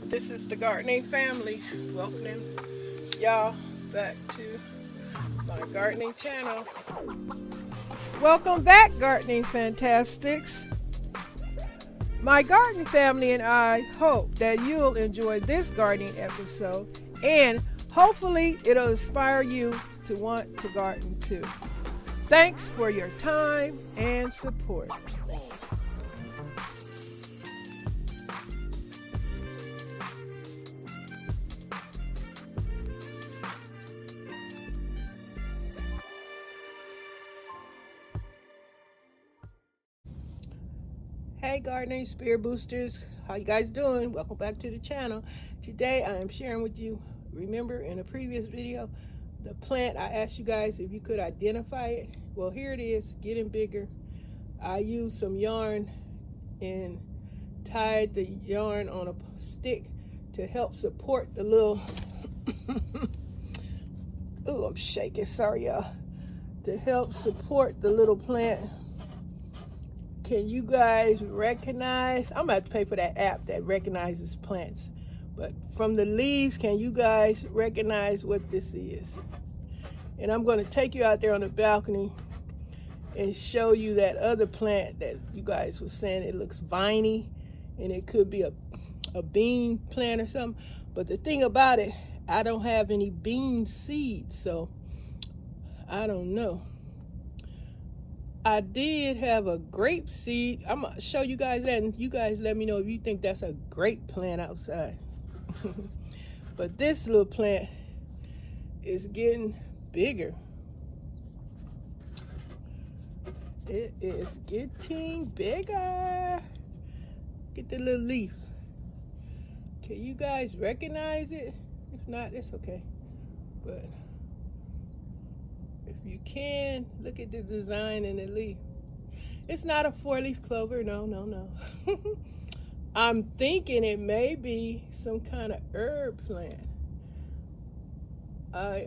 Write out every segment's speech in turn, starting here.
This is the gardening family. Welcoming y'all back to my gardening channel. Welcome back, gardening fantastics. My garden family and I hope that you'll enjoy this gardening episode, and hopefully it'll inspire you to want to garden too. Thanks for your time and support. Hey gardening spirit boosters, how you guys doing? Welcome back to the channel. Today I am sharing with you, remember in a previous video, the plant I asked you guys if you could identify it. Well, here it is, getting bigger. I used some yarn and tied the yarn on a stick to help support the little oh, I'm shaking, sorry y'all, to help support the little plant. Can you guys recognize? I'm gonna have to pay for that app that recognizes plants. But from the leaves, can you guys recognize what this is? And I'm gonna take you out there on the balcony and show you that other plant that you guys were saying it looks viney, and it could be a bean plant or something. But the thing about it, I don't have any bean seeds, so I don't know. I did have a grape seed. I'm gonna show you guys that, and you guys let me know if you think that's a grape plant outside. But this little plant is getting bigger. It is getting bigger. Get the little leaf. Can you guys recognize it? If not, it's okay. But if you can, look at the design in the leaf. It's not a 4-leaf clover, no. I'm thinking it may be some kind of herb plant. I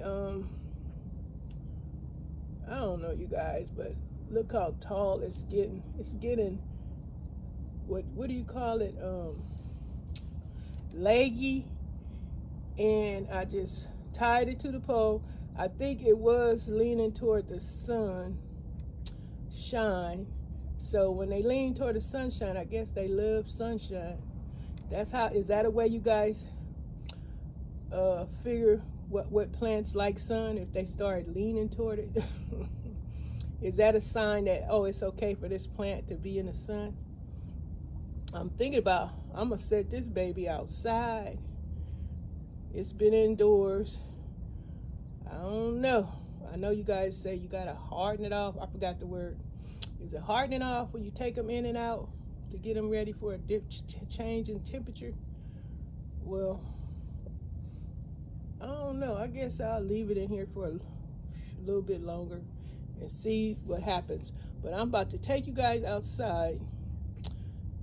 don't know, you guys, but look how tall it's getting. It's getting, what do you call it? Leggy. And I just tied it to the pole. I think it was leaning toward the sunshine. So when they lean toward the sunshine, I guess they love sunshine. That's how, is that a way you guys figure what plants like sun, if they start leaning toward it? Is that a sign that, oh, it's okay for this plant to be in the sun? I'm thinking about, I'm gonna set this baby outside. It's been indoors. I don't know. I know you guys say you gotta harden it off. I forgot the word. Is it hardening off when you take them in and out to get them ready for a change in temperature? Well, I don't know. I guess I'll leave it in here for a little bit longer and see what happens. But I'm about to take you guys outside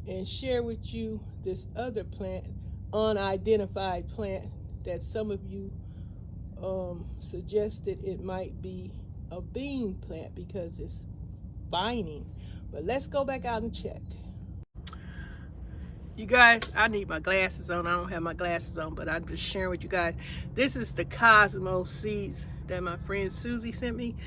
and share with you this other plant, unidentified plant, that some of you suggested it might be a bean plant because it's vining. But let's go back out and check. You guys, I need my glasses on. I don't have my glasses on, but I'm just sharing with you guys. This is the Cosmo seeds that my friend Susie sent me.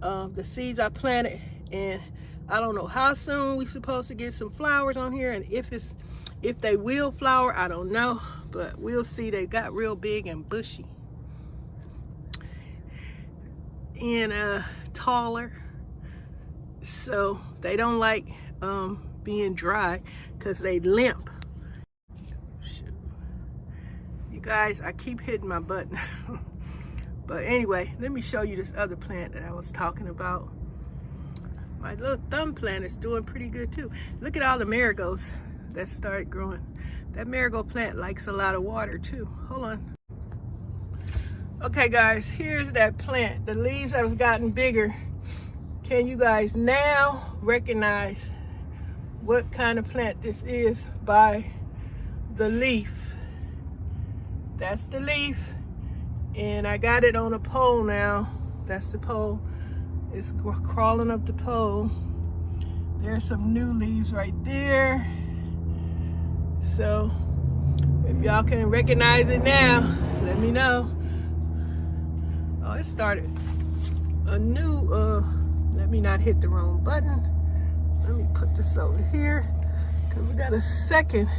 The seeds I planted, and I don't know how soon we're supposed to get some flowers on here, and if they will flower, I don't know, but we'll see. They got real big and bushy and taller, so they don't like being dry because they limp. You guys, I keep hitting my button. But anyway, let me show you this other plant that I was talking about. My little thumb plant is doing pretty good too. Look at all the marigolds that started growing. That marigold plant likes a lot of water too. Hold on. Okay guys, here's that plant. The leaves have gotten bigger. Can you guys now recognize what kind of plant this is by the leaf? That's the leaf. And I got it on a pole now. That's the pole. It's crawling up the pole. There's some new leaves right there. So If y'all can recognize it now, let me know. Oh, it started a new, let me not hit the wrong button. Let me put this over here, because we got a second,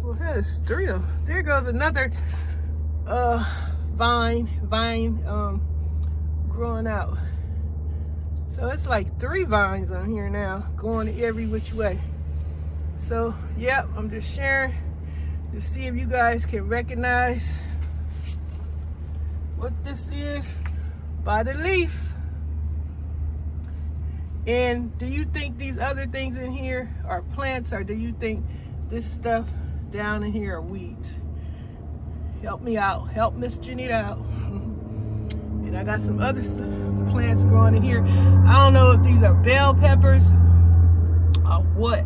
well, there's 3 of them. There goes another vine growing out. So it's like 3 vines on here now, going every which way. So, yep, I'm just sharing to see if you guys can recognize what this is by the leaf. And do you think these other things in here are plants, or do you think this stuff down in here are weeds? Help me out. Help Miss Janita out. And I got some other plants growing in here. I don't know if these are bell peppers or what,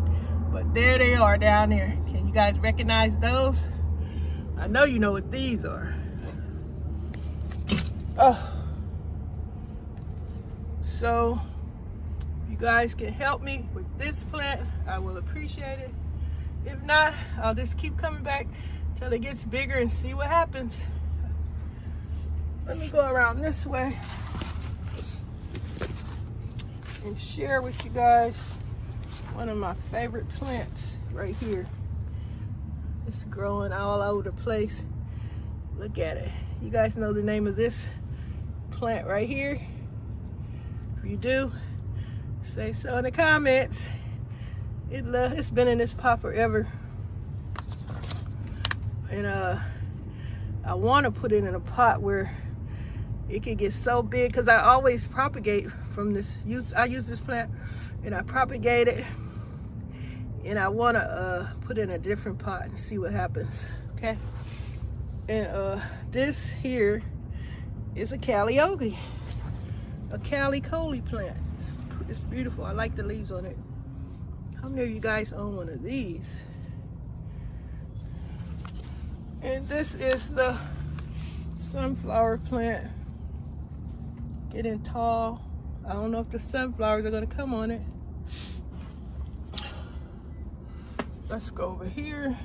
but there they are down there. Can you guys recognize those? I know you know what these are. Oh. So, if you guys can help me with this plant, I will appreciate it. If not, I'll just keep coming back till it gets bigger and see what happens. Let me go around this way and share with you guys one of my favorite plants right here. It's growing all over the place. Look at it. You guys know the name of this plant right here? If you do, say so in the comments. It's been in this pot forever. And I want to put it in a pot where it can get so big, because I always propagate from this. I use this plant and I propagate it, and I want to put it in a different pot and see what happens. Okay. And this here is a calliope, a cali-coli plant. It's beautiful. I like the leaves on it. How many of you guys own one of these? And this is the sunflower plant, getting tall. I don't know if the sunflowers are gonna come on it. Let's go over here.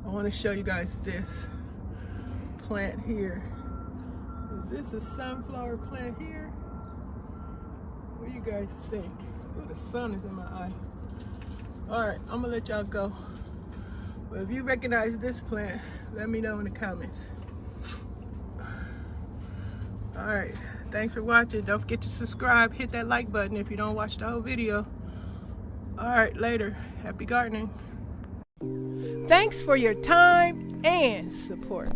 I want to show you guys this plant here. Is this a sunflower plant here? What do you guys think? Oh, the sun is in my eye. All right, I'm gonna let y'all go. But if you recognize this plant, let me know in the comments. All right, thanks for watching. Don't forget to subscribe, hit that like button if you don't watch the whole video. All right, later. Happy gardening. Thanks for your time and support.